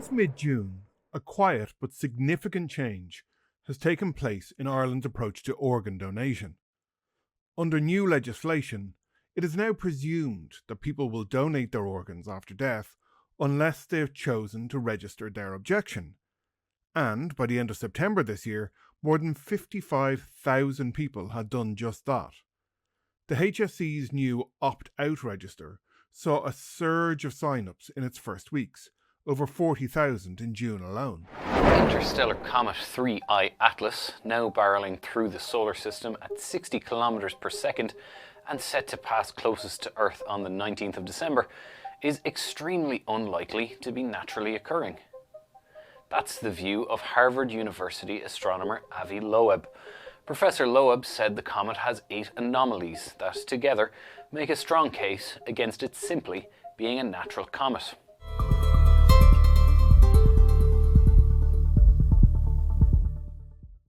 Since mid-June, a quiet but significant change has taken place in Ireland's approach to organ donation. Under new legislation, it is now presumed that people will donate their organs after death unless they have chosen to register their objection. And by the end of September this year, more than 55,000 people had done just that. The HSE's new opt-out register saw a surge of sign-ups in its first weeks, over 40,000 in June alone. Interstellar comet 3I Atlas, now barreling through the solar system at 60 kilometers per second and set to pass closest to Earth on the 19th of December, is extremely unlikely to be naturally occurring. That's the view of Harvard University astronomer Avi Loeb. Professor Loeb said the comet has 8 anomalies that, together, make a strong case against it simply being a natural comet.